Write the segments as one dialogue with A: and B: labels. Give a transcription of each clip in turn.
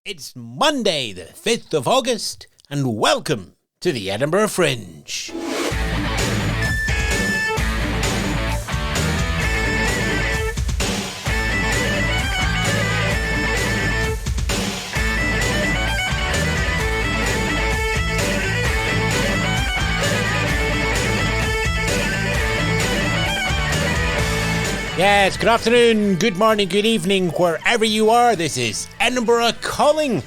A: It's Monday, the 5th of August, and welcome to the Edinburgh Fringe. Yes, good afternoon, good morning, good evening, wherever you are. This is Edinburgh Calling,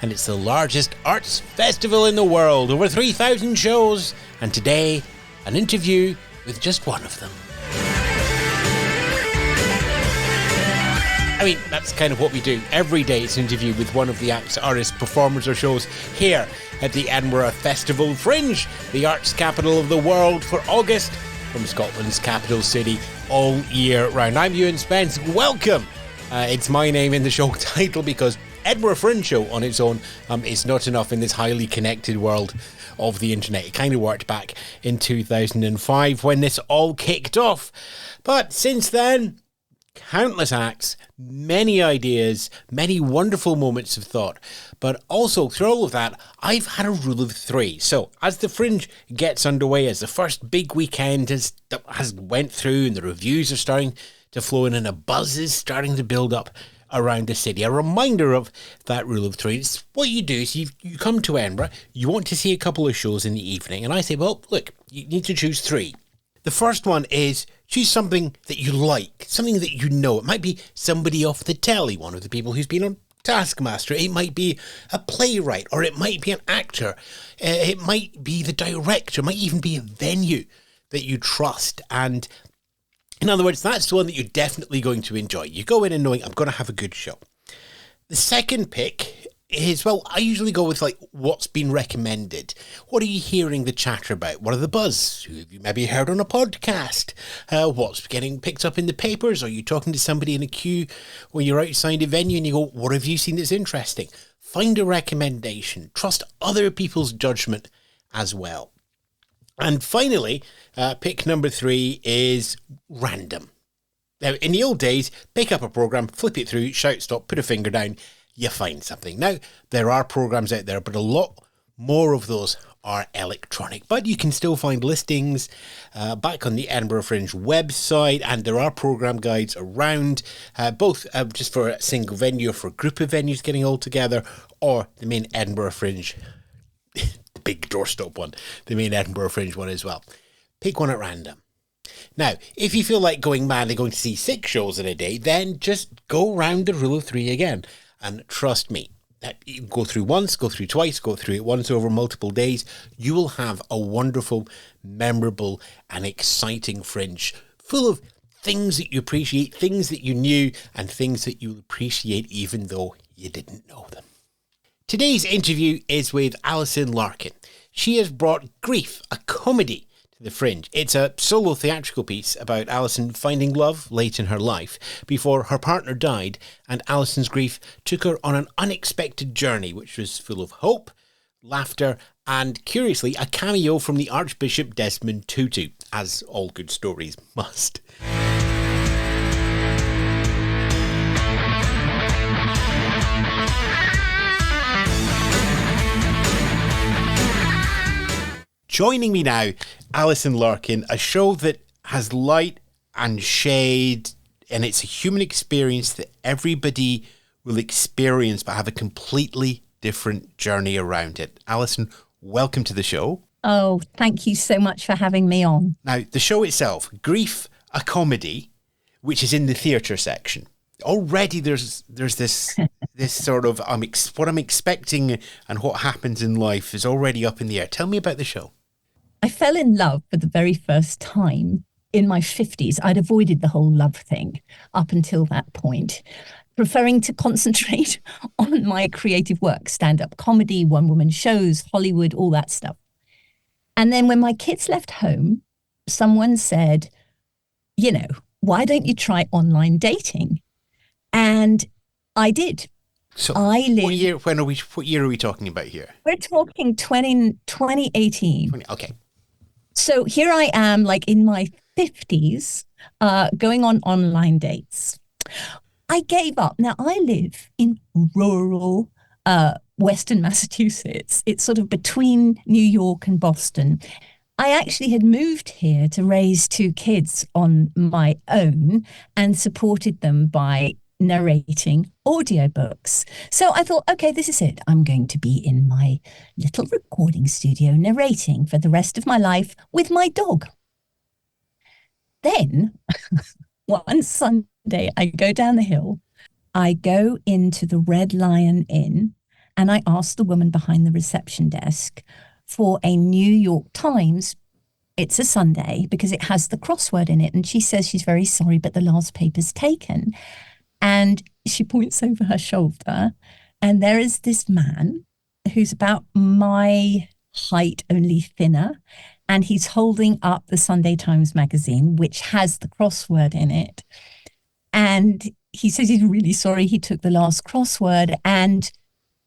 A: and it's the largest arts festival in the world. Over 3,000 shows, and today, an interview with just one of them. I mean, that's kind of what we do. Every day it's an interview with one of the acts, artists, performers or shows here at the Edinburgh Festival Fringe, the arts capital of the world for August, from Scotland's capital city all year round. I'm Ewan Spence. Welcome. It's my name in the show title because Edinburgh Fringe Show on its own is not enough in this highly connected world of the internet. It kind of worked back in 2005 when this all kicked off. But since then, countless acts, many ideas, many wonderful moments of thought. But also, through all of that, I've had a rule of three. So, as the Fringe gets underway, as the first big weekend has went through and the reviews are starting to flow in and a buzz is starting to build up around the city, a reminder of that rule of three. It's what you do is you come to Edinburgh, you want to see a couple of shows in the evening, and I say, well, look, you need to choose three. The first one is choose something that you like, something that you know. It might be somebody off the telly, one of the people who's been on Taskmaster. It might be a playwright, or it might be an actor. It might be the director. It might even be a venue that you trust. And in other words, that's the one that you're definitely going to enjoy. You go in and knowing, I'm going to have a good show. The second pick is, well, I usually go with like what's been recommended. What are you hearing the chatter about? What are the buzz? Who have you maybe heard on a podcast? What's getting picked up in the papers? Are you talking to somebody in a queue when you're outside a venue and you go, what have you seen that's interesting? Find a recommendation. Trust other people's judgment as well. And finally, pick number 3 is random. Now, in the old days, pick up a programme, flip it through, shout stop, put a finger down, you find something. Now, there are programs out there, but a lot more of those are electronic. But you can still find listings back on the Edinburgh Fringe website, and there are program guides around, both just for a single venue or for a group of venues getting all together, or the main Edinburgh Fringe, the big doorstop one, the main Edinburgh Fringe one as well. Pick one at random. Now, if you feel like going mad and going to see 6 shows in a day, then just go round the rule of 3 again. And trust me, you go through once, go through twice, go through it once over multiple days, you will have a wonderful, memorable and exciting Fringe full of things that you appreciate, things that you knew, and things that you'll appreciate even though you didn't know them. Today's interview is with Alison Larkin. She has brought Grief, a comedy, to the Fringe. It's a solo theatrical piece about Alison finding love late in her life before her partner died, and Alison's grief took her on an unexpected journey which was full of hope, laughter, and curiously a cameo from the Archbishop Desmond Tutu, as all good stories must. Joining me now, Alison Larkin, a show that has light and shade, and it's a human experience that everybody will experience but have a completely different journey around it. Alison, welcome to the show.
B: Oh, thank you so much for having me on.
A: Now, the show itself, Grief, a comedy, which is in the theatre section. Already there's this sort of what I'm expecting and what happens in life is already up in the air. Tell me about the show.
B: I fell in love for the very first time in my 50s. I'd avoided the whole love thing up until that point, preferring to concentrate on my creative work, stand-up comedy, one-woman shows, Hollywood, all that stuff. And then when my kids left home, someone said, why don't you try online dating? And I did.
A: So what year are we talking about here?
B: We're talking 2018.
A: Okay.
B: So here I am, like in my 50s, going on online dates. I gave up. Now, I live in rural Western Massachusetts. It's sort of between New York and Boston. I actually had moved here to raise two kids on my own and supported them by narrating audiobooks. So I thought, okay, this is it. I'm going to be in my little recording studio narrating for the rest of my life with my dog. Then one Sunday, I go down the hill, I go into the Red Lion Inn, and I ask the woman behind the reception desk for a New York Times. It's a Sunday because it has the crossword in it. And she says she's very sorry, but the last paper's taken. And she points over her shoulder, and there is this man who's about my height, only thinner. And he's holding up the Sunday Times magazine, which has the crossword in it. And he says he's really sorry he took the last crossword. And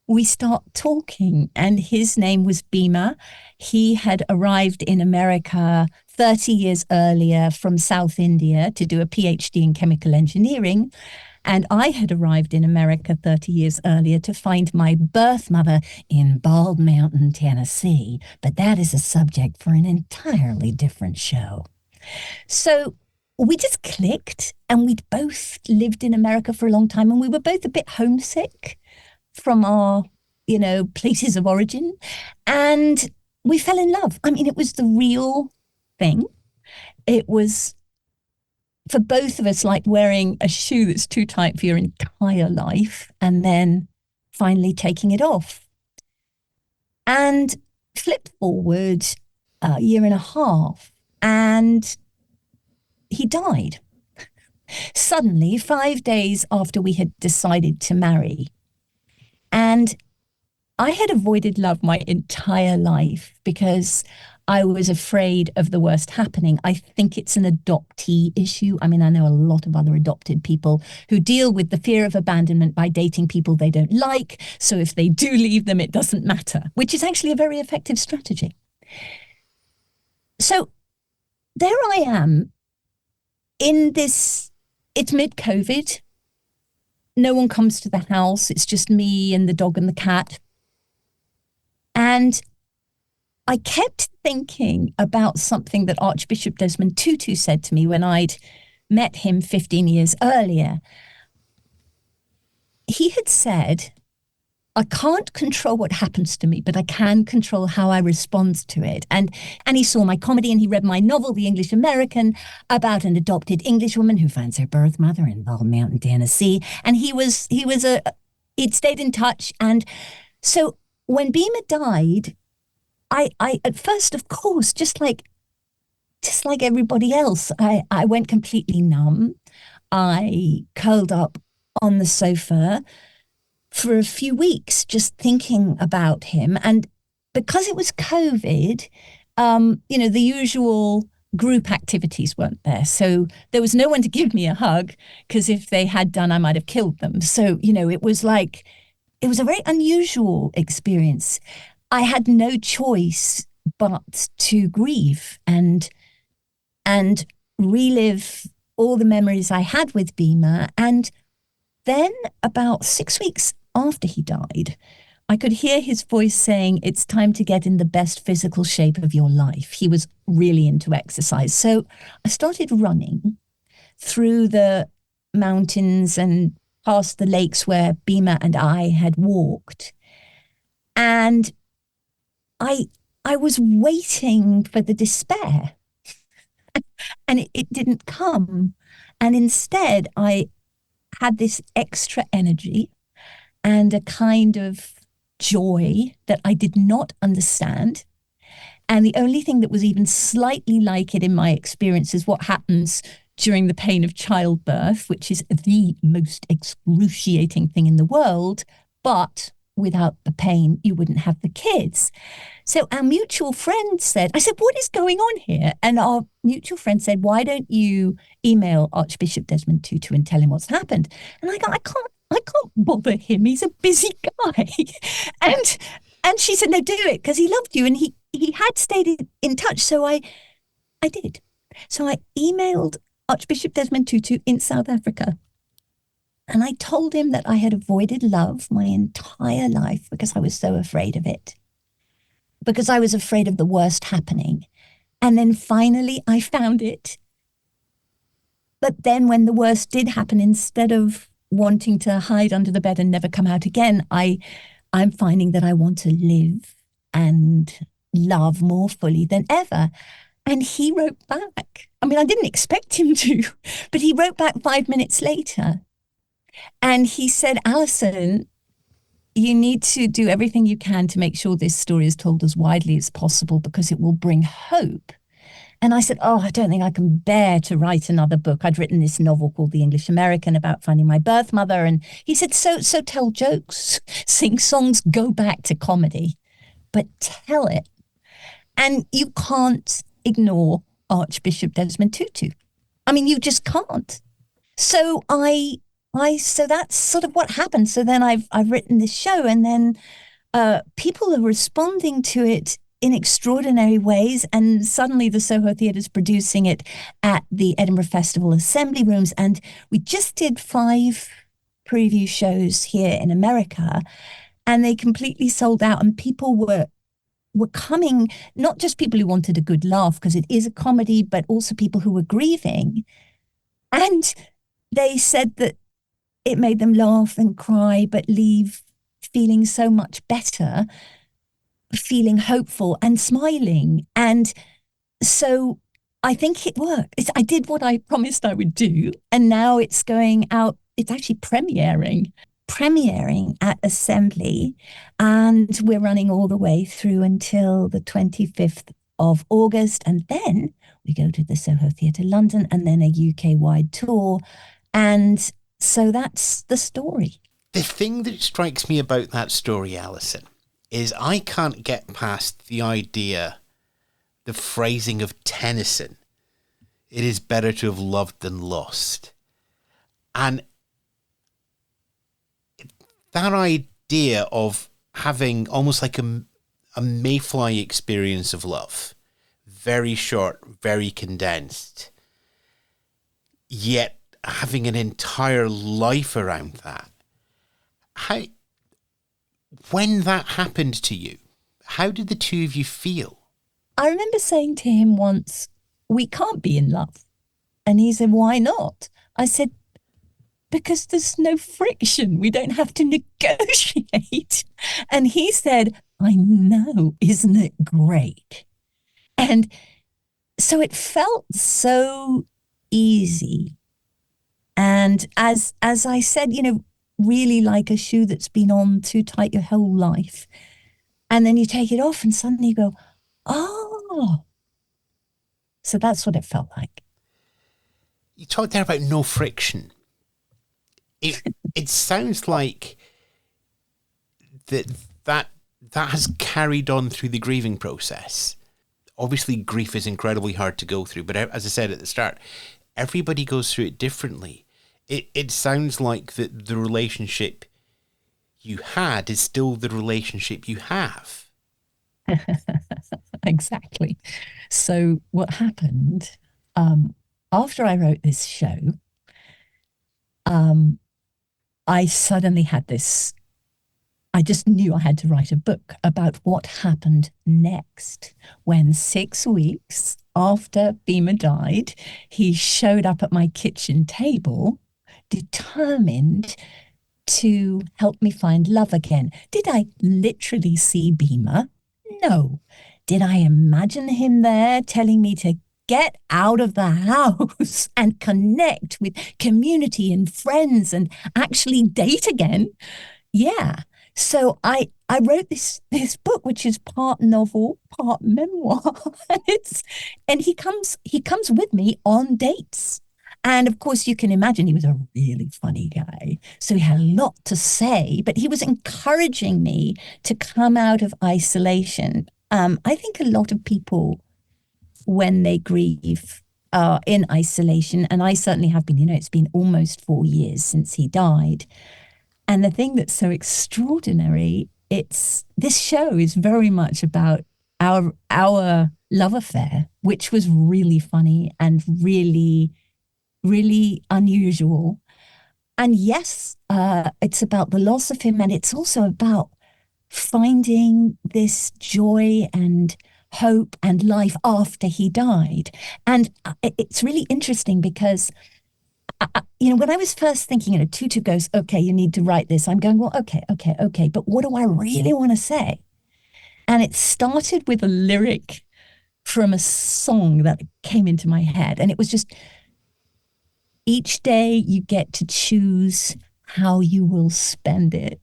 B: we start talking, and his name was Bhima. He had arrived in America 30 years earlier from South India to do a PhD in chemical engineering. And I had arrived in America 30 years earlier to find my birth mother in Bald Mountain, Tennessee. But that is a subject for an entirely different show. So we just clicked, and we'd both lived in America for a long time, and we were both a bit homesick from our, places of origin. And we fell in love. I mean, it was the real thing. It was, for both of us, like wearing a shoe that's too tight for your entire life and then finally taking it off. And flip forward a year and a half, and he died. Suddenly, 5 days after we had decided to marry. And I had avoided love my entire life because I was afraid of the worst happening. I think it's an adoptee issue. I mean, I know a lot of other adopted people who deal with the fear of abandonment by dating people they don't like. So if they do leave them, it doesn't matter, which is actually a very effective strategy. So there I am in this, it's mid-COVID. No one comes to the house. It's just me and the dog and the cat. And I kept thinking about something that Archbishop Desmond Tutu said to me when I'd met him 15 years earlier. He had said, I can't control what happens to me, but I can control how I respond to it. And he saw my comedy, and he read my novel, The English American, about an adopted English woman who finds her birth mother in Bald Mountain, Tennessee. And he'd stayed in touch. And so when Bhima died, I at first, of course, just like everybody else, I went completely numb. I curled up on the sofa for a few weeks, just thinking about him. And because it was COVID, the usual group activities weren't there. So there was no one to give me a hug, because if they had done, I might have killed them. So, it was a very unusual experience. I had no choice but to grieve and relive all the memories I had with Bhima. And then about 6 weeks after he died, I could hear his voice saying, it's time to get in the best physical shape of your life. He was really into exercise. So I started running through the mountains and past the lakes where Bhima and I had walked. And I was waiting for the despair, and it didn't come. And instead, I had this extra energy and a kind of joy that I did not understand. And the only thing that was even slightly like it in my experience is what happens during the pain of childbirth, which is the most excruciating thing in the world. But without the pain, you wouldn't have the kids. So our mutual friend said, I said, what is going on here? And our mutual friend said, why don't you email Archbishop Desmond Tutu and tell him what's happened? And I go, I can't bother him. He's a busy guy. and she said, no, do it, because he loved you. And he had stayed in touch. So I did. So I emailed Archbishop Desmond Tutu in South Africa. And I told him that I had avoided love my entire life because I was so afraid of it, because I was afraid of the worst happening. And then finally I found it. But then when the worst did happen, instead of wanting to hide under the bed and never come out again, I'm finding that I want to live and love more fully than ever. And he wrote back. I mean, I didn't expect him to, but he wrote back 5 minutes later. And he said, Alison, you need to do everything you can to make sure this story is told as widely as possible because it will bring hope. And I said, oh, I don't think I can bear to write another book. I'd written this novel called The English American about finding my birth mother. And he said, so tell jokes, sing songs, go back to comedy, but tell it. And you can't ignore Archbishop Desmond Tutu. I mean, you just can't. So so that's sort of what happened. So then I've written this show, and then people are responding to it in extraordinary ways. And suddenly the Soho Theatre's producing it at the Edinburgh Festival Assembly Rooms. And we just did 5 preview shows here in America, and they completely sold out. And people were coming, not just people who wanted a good laugh, because it is a comedy, but also people who were grieving. And they said that it made them laugh and cry, but leave feeling so much better, feeling hopeful and smiling. And so I think it worked. I did what I promised I would do. And now it's going out. It's actually premiering at Assembly. And we're running all the way through until the 25th of August. And then we go to the Soho Theatre London and then a UK-wide tour. And so that's the story.
A: The thing that strikes me about that story, Alison, is I can't get past the idea, the phrasing of Tennyson, it is better to have loved than lost. And that idea of having almost like a mayfly experience of love, very short, very condensed, yet having an entire life around that. When that happened to you, how did the two of you feel?
B: I remember saying to him once, we can't be in love. And he said, why not? I said, because there's no friction. We don't have to negotiate. And he said, I know, isn't it great? And so it felt so easy. And as I said, really like a shoe that's been on too tight your whole life. And then you take it off and suddenly you go, oh. So that's what it felt like.
A: You talked there about no friction. It sounds like that has carried on through the grieving process. Obviously, grief is incredibly hard to go through, but as I said at the start, everybody goes through it differently. It sounds like the relationship you had is still the relationship you have.
B: Exactly. So what happened, after I wrote this show, I suddenly had this, I just knew I had to write a book about what happened next when 6 weeks after Bhima died, he showed up at my kitchen table, determined to help me find love again. Did I literally see Bhima? No. Did I imagine him there telling me to get out of the house and connect with community and friends and actually date again? Yeah. So I wrote this book, which is part novel, part memoir. and he comes with me on dates. And of course, you can imagine he was a really funny guy. So he had a lot to say, but he was encouraging me to come out of isolation. I think a lot of people, when they grieve, are in isolation. And I certainly have been. It's been almost 4 years since he died. And the thing that's so extraordinary, this show is very much about our love affair, which was really funny and really, really unusual. And yes, it's about the loss of him, and it's also about finding this joy and hope and life after he died. And it's really interesting because, when I was first thinking, Tutu goes, okay, you need to write this. I'm going, well, okay. But what do I really want to say? And it started with a lyric from a song that came into my head. And it was just, each day you get to choose how you will spend it.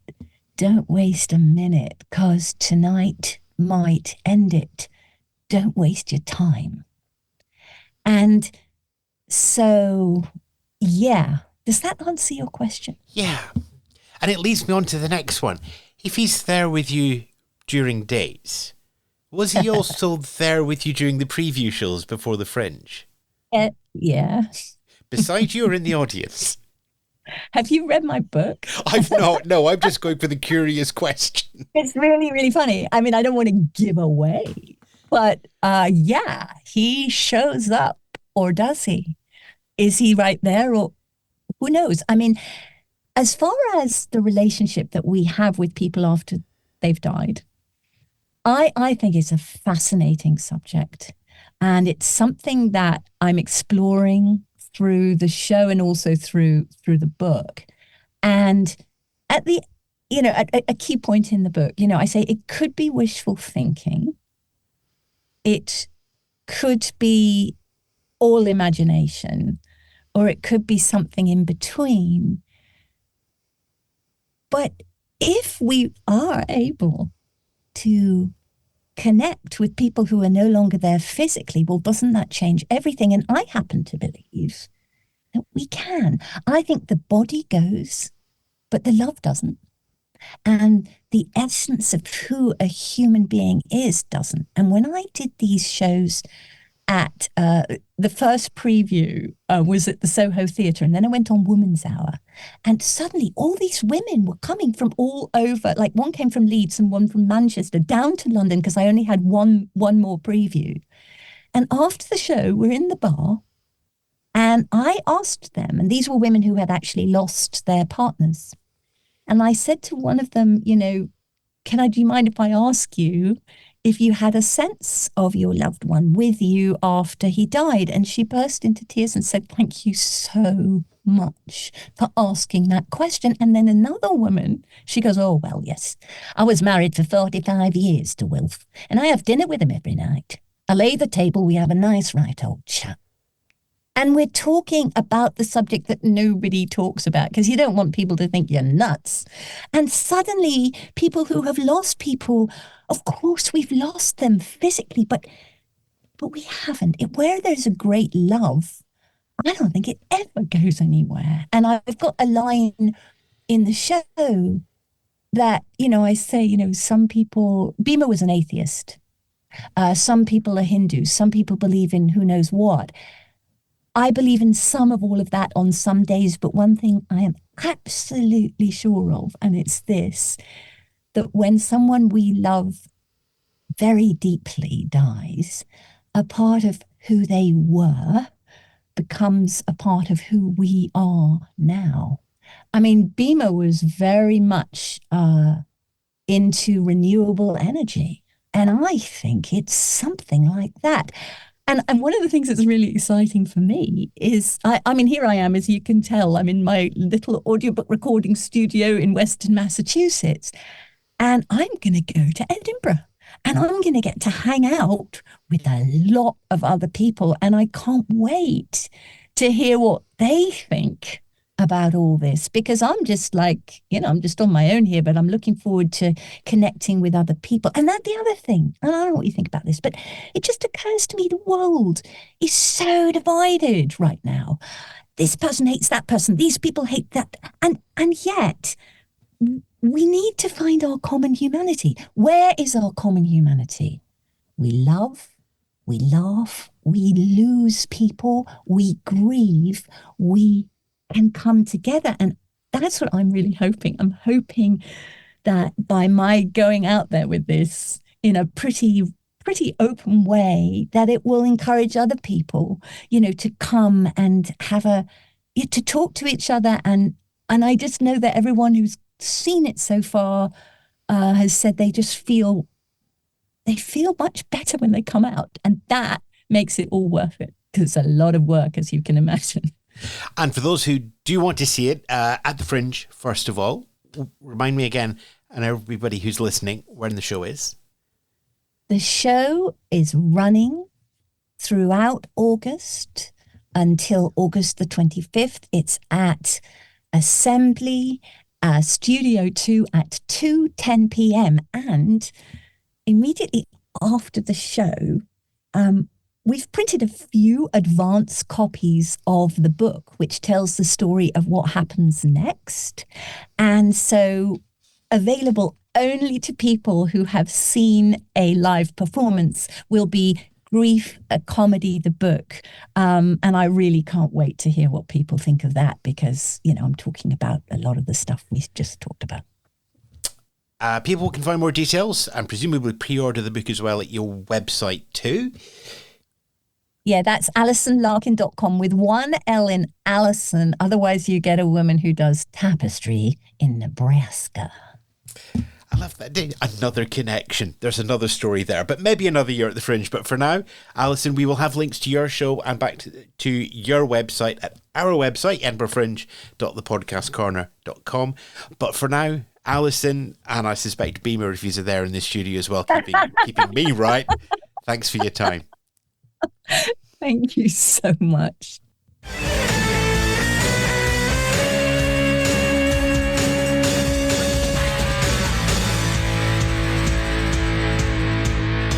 B: Don't waste a minute, 'cause tonight might end it. Don't waste your time. And so, yeah. Does that answer your question?
A: Yeah. And it leads me on to the next one. If he's there with you during dates, was he also there with you during the preview shows before the Fringe?
B: Yeah.
A: Beside you or in the audience?
B: Have you read my book?
A: I've not. No, I'm just going for the curious question.
B: It's really, really funny. I mean, I don't want to give away, but yeah, he shows up, or does he? Is he right there, or who knows? I mean, as far as the relationship that we have with people after they've died, I think it's a fascinating subject. And it's something that I'm exploring through the show and also through the book. And at the, at a key point in the book, I say it could be wishful thinking. It could be all imagination, or it could be something in between. But if we are able to connect with people who are no longer there physically, well, doesn't that change everything? And I happen to believe that we can. I think the body goes, but the love doesn't. And the essence of who a human being is doesn't. And when I did these shows at the first preview was at the Soho Theatre, and then I went on Woman's Hour, and suddenly all these women were coming from all over. Like, one came from Leeds and one from Manchester, down to London, because I only had one more preview. And after the show, we're in the bar, and I asked them, and these were women who had actually lost their partners, and I said to one of them, do you mind if I ask you if you had a sense of your loved one with you after he died? And she burst into tears and said, thank you so much for asking that question. And then another woman, she goes, oh, well, yes, I was married for 45 years to Wilf, and I have dinner with him every night. I lay the table, we have a nice right old chat. And we're talking about the subject that nobody talks about, because you don't want people to think you're nuts. And suddenly, people who have lost people, of course, we've lost them physically, but we haven't. Where there's a great love, I don't think it ever goes anywhere. And I've got a line in the show that, I say, some people, Bhima was an atheist. Some people are Hindus. Some people believe in who knows what. I believe in some of all of that on some days, but one thing I am absolutely sure of, and it's this, that when someone we love very deeply dies, a part of who they were becomes a part of who we are now. I mean, Bhima was very much into renewable energy, and I think it's something like that. And one of the things that's really exciting for me is, I mean, here I am, as you can tell, I'm in my little audiobook recording studio in Western Massachusetts, and I'm going to go to Edinburgh, and I'm going to get to hang out with a lot of other people, and I can't wait to hear what they think about all this, because I'm just like, I'm just on my own here, but I'm looking forward to connecting with other people. And that's the other thing, and I don't know what you think about this, but it just occurs to me the world is so divided right now. This person hates that person, these people hate that, and yet we need to find our common humanity. Where is our common humanity? We love, we laugh, we lose people, we grieve, we can come together. And that's what I'm really hoping. I'm hoping that by my going out there with this in a pretty open way, that it will encourage other people, to come and have to talk to each other and And I just know that everyone who's seen it so far has said they feel much better when they come out. And that makes it all worth it, because it's a lot of work, as you can imagine.
A: And for those who do want to see it at the Fringe, first of all, remind me again, and everybody who's listening, when the show is.
B: The show is running throughout August until August the 25th. It's at Assembly Studio 2 at 2:10 p.m. And immediately after the show, we've printed a few advance copies of the book, which tells the story of what happens next. And so available only to people who have seen a live performance will be Grief, a Comedy, the book. And I really can't wait to hear what people think of that, because, I'm talking about a lot of the stuff we just talked about.
A: People can find more details and presumably pre-order the book as well at your website too.
B: Yeah, that's AlisonLarkin.com with one L in Alison. Otherwise, you get a woman who does tapestry in Nebraska.
A: I love that. Another connection. There's another story there, but maybe another year at the Fringe. But for now, Alison, we will have links to your show and back to your website at our website, edinburghfringe.thepodcastcorner.com. But for now, Alison, and I suspect Beamer reviews are there in this studio as well, keeping me right. Thanks for your time.
B: Thank you so much.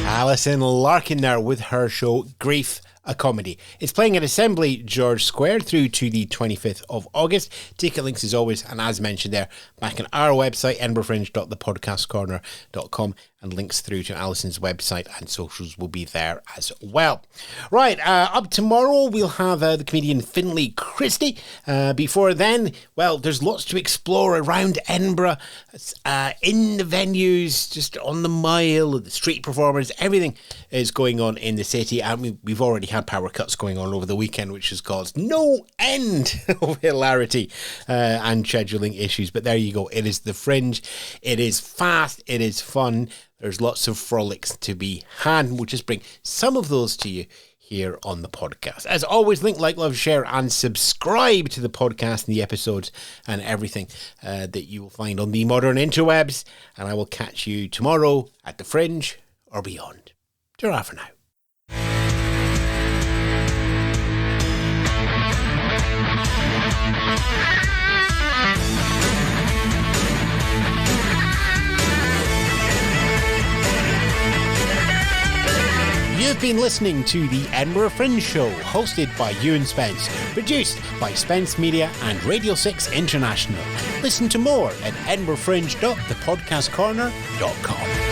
A: Alison Larkin there with her show Grief, a Comedy. It's playing at Assembly George Square through to the 25th of August. Ticket links as always, and as mentioned there, back on our website, edinburghfringe.thepodcastcorner.com, and links through to Alison's website and socials will be there as well. Right, up tomorrow we'll have the comedian Finlay Christie. Before then, well, there's lots to explore around Edinburgh, in the venues, just on the mile, the street performers, everything is going on in the city, and we've already had power cuts going on over the weekend, which has caused no end of hilarity and scheduling issues. But there you go, it is the Fringe, it is fast, it is fun. There's lots of frolics to be had. We'll just bring some of those to you here on the podcast. As always, link, like, love, share, and subscribe to the podcast and the episodes and everything that you will find on the modern interwebs. And I will catch you tomorrow at the Fringe or beyond. Ta-ra for now. You've been listening to the Edinburgh Fringe Show, hosted by Ewan Spence, produced by Spence Media and Radio 6 International. Listen to more at edinburghfringe.thepodcastcorner.com.